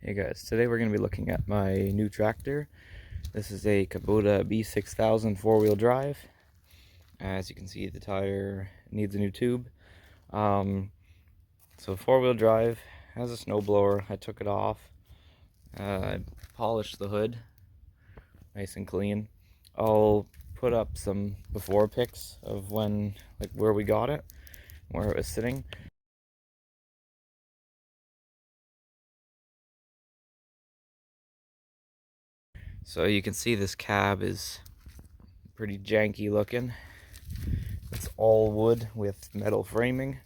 Hey guys, today we're going to be looking at my new tractor. This is a Kubota B6000 four-wheel drive. As you can see, the tire needs a new tube. So four-wheel drive, has a snowblower. I took it off. I polished the hood, nice and clean. I'll put up some before pics of where we got it, where it was sitting. So you can see this cab is pretty janky looking. It's all wood with metal framing.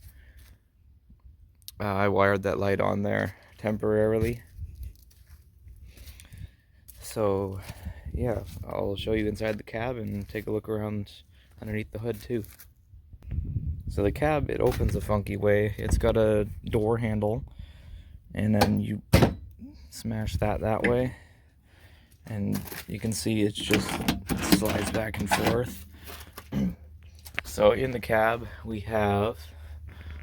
I wired that light on there temporarily. So yeah, I'll show you inside the cab and take a look around underneath the hood too. So the cab, it opens a funky way. It's got a door handle, and then you smash that way, and you can see it slides back and forth. So in the cab we have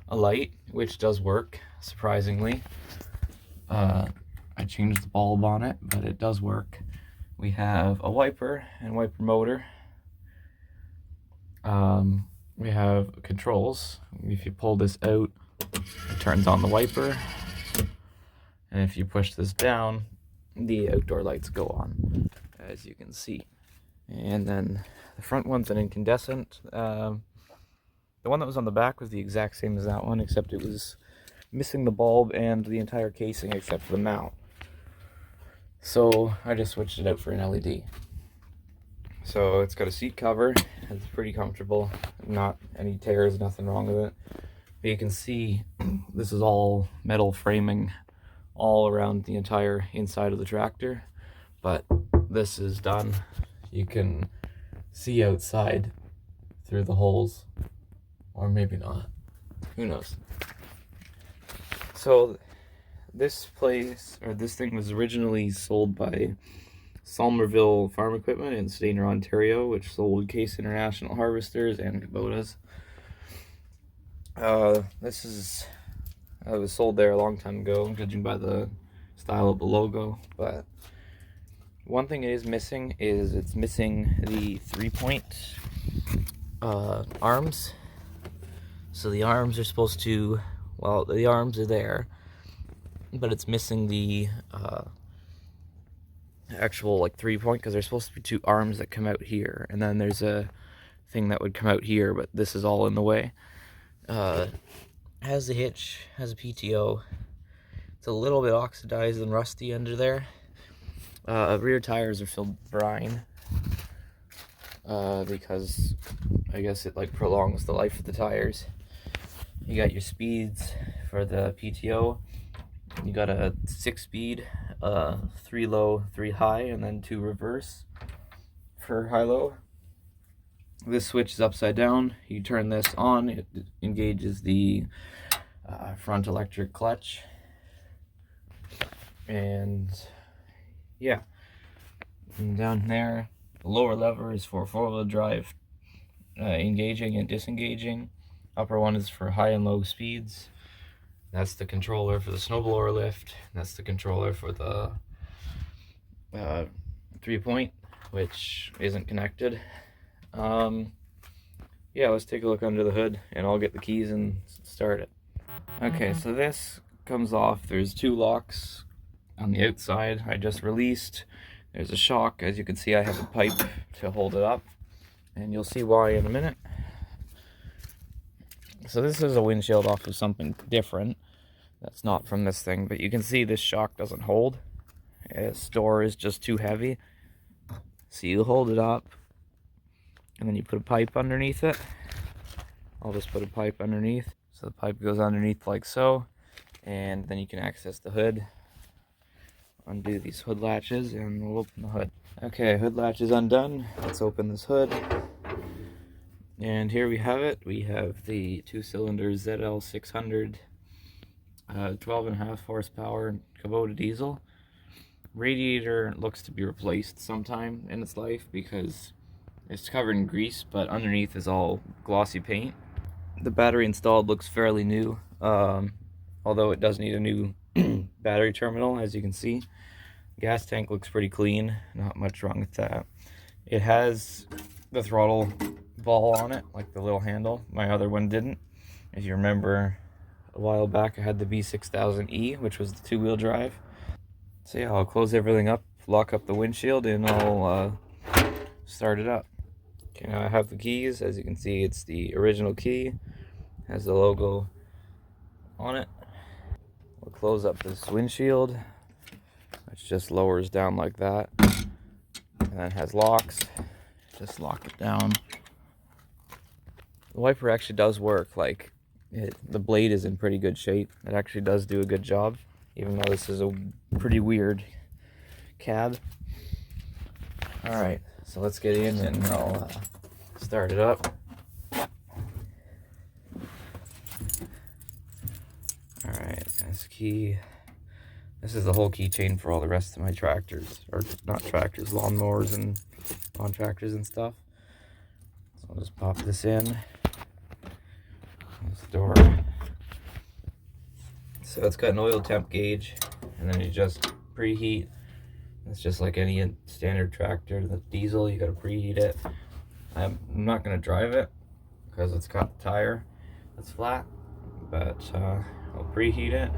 a light, which does work, surprisingly. I changed the bulb on it, but it does work. We have a wiper and wiper motor. We have controls. If you pull this out, it turns on the wiper. And if you push this down, the outdoor lights go on, as you can see. And then the front one's an incandescent. The one that was on the back was the exact same as that one, except it was missing the bulb and the entire casing except for the mount. So I just switched it out for an LED. So it's got a seat cover. It's pretty comfortable. Not any tears, nothing wrong with it. But you can see this is all metal framing all around the entire inside of the tractor. But this is done. You can see outside through the holes. Or maybe not. Who knows? So this thing was originally sold by Somerville Farm Equipment in Stainer, Ontario, which sold Case International harvesters and Kubotas. It was sold there a long time ago, judging by the style of the logo. But one thing it is missing is it's missing the 3-point arms. So the arms are supposed to, well, the arms are there, but it's missing the actual 3-point, because there's supposed to be 2 arms that come out here, and then there's a thing that would come out here, but this is all in the way. Has a hitch, has a PTO. It's a little bit oxidized and rusty under there. Rear tires are filled with brine, because I guess it prolongs the life of the tires. You got your speeds for the PTO. You got a 6-speed, 3 low, 3 high, and then 2 reverse for high-low. This switch is upside down. You turn this on, it engages the front electric clutch. And yeah, and down there, the lower lever is for four-wheel drive, engaging and disengaging. Upper one is for high and low speeds. That's the controller for the snowblower lift. That's the controller for the 3-point, which isn't connected. Yeah, let's take a look under the hood, and I'll get the keys and start it. Okay, so this comes off. There's 2 locks on the outside I just released. There's a shock. As you can see, I have a pipe to hold it up, and you'll see why in a minute. So this is a windshield off of something different that's not from this thing, but you can see this shock doesn't hold. This door is just too heavy. So you hold it up, and then you put a pipe underneath it. I'll just put a pipe underneath. So the pipe goes underneath like so, and then you can access the hood. Undo these hood latches, and we'll open the hood. Okay, hood latch is undone. Let's open this hood. And here we have it. We have the 2-cylinder ZL600, 12.5 horsepower Kubota diesel. Radiator looks to be replaced sometime in its life because it's covered in grease, but underneath is all glossy paint. The battery installed looks fairly new, although it does need a new battery terminal, as you can see. Gas tank looks pretty clean, not much wrong with that. It has the throttle ball on it, like the little handle. My other one didn't. If you remember, a while back I had the B6000E, which was the two-wheel drive. So yeah, I'll close everything up, lock up the windshield, and I'll start it up. Okay, now I have the keys. As you can see, it's the original key. Has the logo on it. We'll close up this windshield, which just lowers down like that. And then has locks. Just lock it down. The wiper actually does work. Like, the blade is in pretty good shape. It actually does do a good job, even though this is a pretty weird cab. Alright, so let's get in and I'll start it up. Alright, this key. This is the whole keychain for all the rest of my tractors. Or not tractors, lawnmowers and lawn tractors and stuff. So I'll just pop this in. Close the door. So it's got an oil temp gauge, and then you just preheat. It's just like any standard tractor. The diesel, you gotta preheat it. I'm not gonna drive it because it's got the tire that's flat, but I'll preheat it.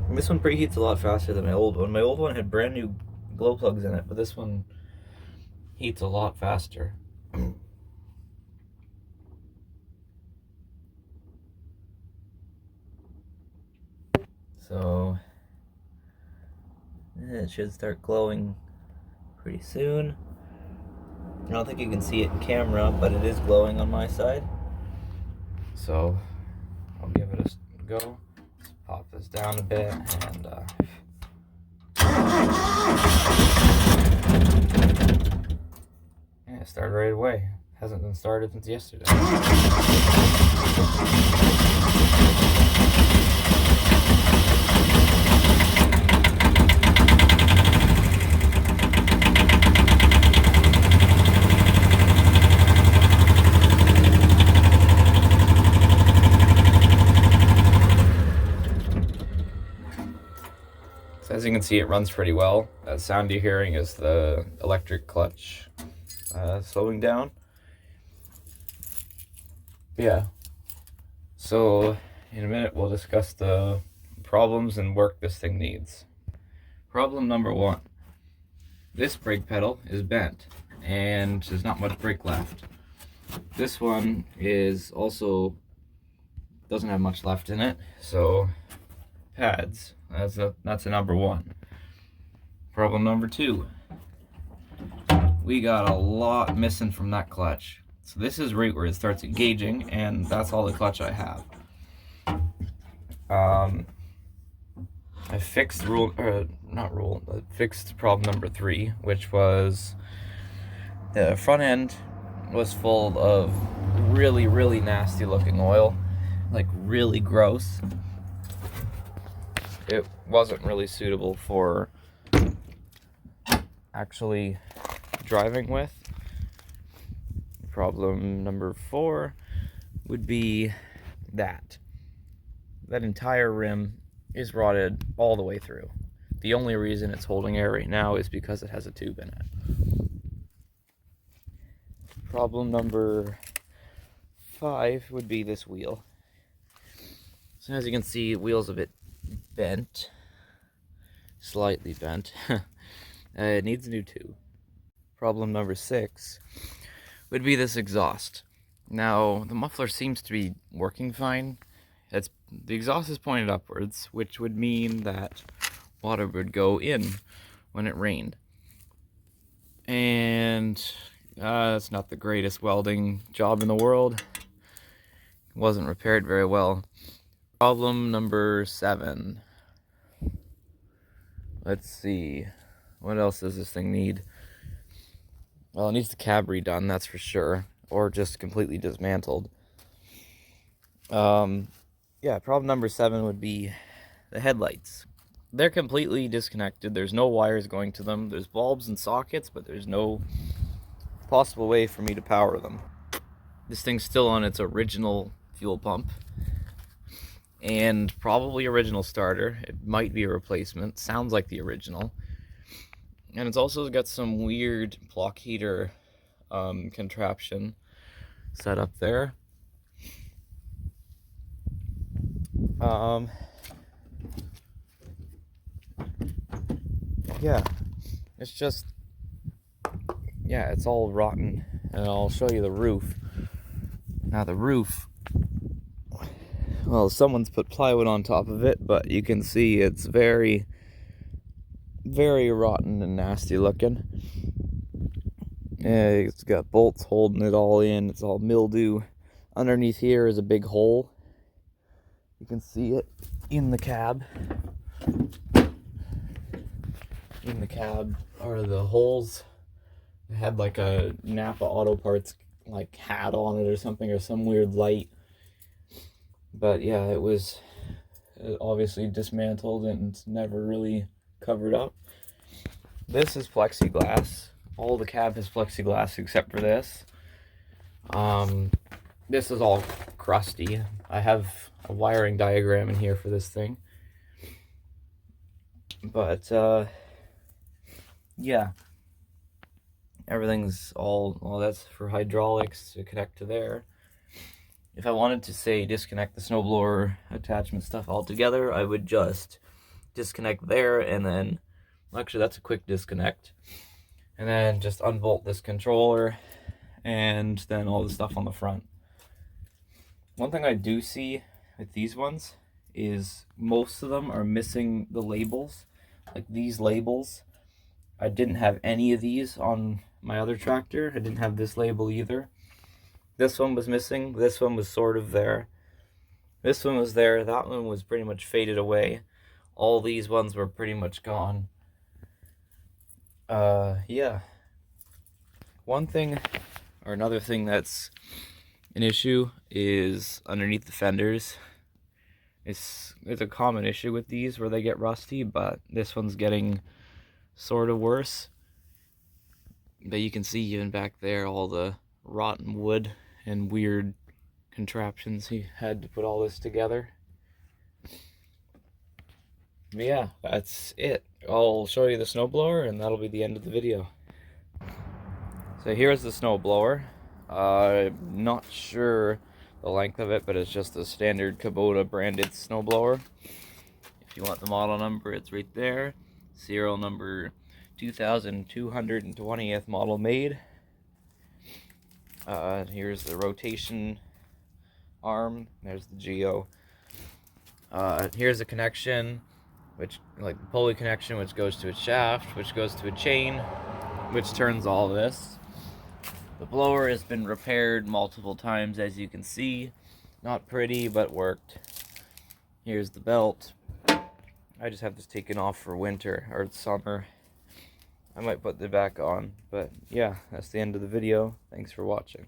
And this one preheats a lot faster than my old one. My old one had brand new glow plugs in it, but this one heats a lot faster. So it should start glowing pretty soon. I don't think you can see it in camera, but it is glowing on my side. So I'll give it a go. Let's pop this down a bit and yeah, it started right away. Hasn't been started since yesterday. So as you can see, it runs pretty well. That sound you're hearing is the electric clutch slowing down. Yeah. So in a minute we'll discuss the problems and work this thing needs. Problem number one. This brake pedal is bent and there's not much brake left. This one is also doesn't have much left in it, so pads. That's a number one. Problem number two. We got a lot missing from that clutch. So this is right where it starts engaging, and that's all the clutch I have. I fixed fixed problem number three, which was the front end was full of really, really nasty looking oil, like really gross. It wasn't really suitable for actually driving with. Problem number four would be that entire rim is rotted all the way through. The only reason it's holding air right now is because it has a tube in it. Problem number five would be this wheel. So as you can see, the wheel's a bit bent, slightly bent. It needs a new tube. Problem number six would be this exhaust. Now, the muffler seems to be working fine. The exhaust is pointed upwards, which would mean that water would go in when it rained. And it's not the greatest welding job in the world. It wasn't repaired very well. Problem number 7. Let's see. What else does this thing need? Well, it needs the cab redone, that's for sure. Or just completely dismantled. Yeah, problem number 7 would be the headlights. They're completely disconnected. There's no wires going to them. There's bulbs and sockets, but there's no possible way for me to power them. This thing's still on its original fuel pump. and probably original starter. It might be a replacement. Sounds like the original. And it's also got some weird block heater contraption set up there. Yeah, it's just, yeah, it's all rotten. And I'll show you the roof. Now the roof, well, someone's put plywood on top of it, but you can see it's very, very rotten and nasty looking. It's got bolts holding it all in. It's all mildew. Underneath here is a big hole. You can see it in the cab. In the cab are the holes. It had like a Napa Auto Parts like hat on it or something, or some weird light. But yeah, it was obviously dismantled and never really covered up. This is plexiglass. All the cab is plexiglass except for this. This is all crusty. I have a wiring diagram in here for this thing. But yeah, everything's all, well, that's for hydraulics to connect to there. If I wanted to say disconnect the snowblower attachment stuff altogether, I would just disconnect there, and then, actually that's a quick disconnect, and then just unbolt this controller and then all the stuff on the front. One thing I do see with these ones is most of them are missing the labels. Like these labels, I didn't have any of these on my other tractor. I didn't have this label either. This one was missing. This one was sort of there. This one was there. That one was pretty much faded away. All these ones were pretty much gone. Yeah. One thing, or another thing that's an issue is underneath the fenders. It's a common issue with these where they get rusty, but this one's getting sort of worse. But you can see even back there all the rotten wood and weird contraptions he had to put all this together. But yeah, that's it. I'll show you the snowblower and that'll be the end of the video. So here's the snowblower. I'm not sure the length of it, but it's just a standard Kubota branded snowblower. If you want the model number, it's right there. Serial number 2220th model made. Here's the rotation arm. There's the geo. Here's the connection, which, like the pulley connection, which goes to a shaft, which goes to a chain, which turns all this. The blower has been repaired multiple times, as you can see. Not pretty, but worked. Here's the belt. I just have this taken off for winter or summer. I might put it back on, but yeah, that's the end of the video. Thanks for watching.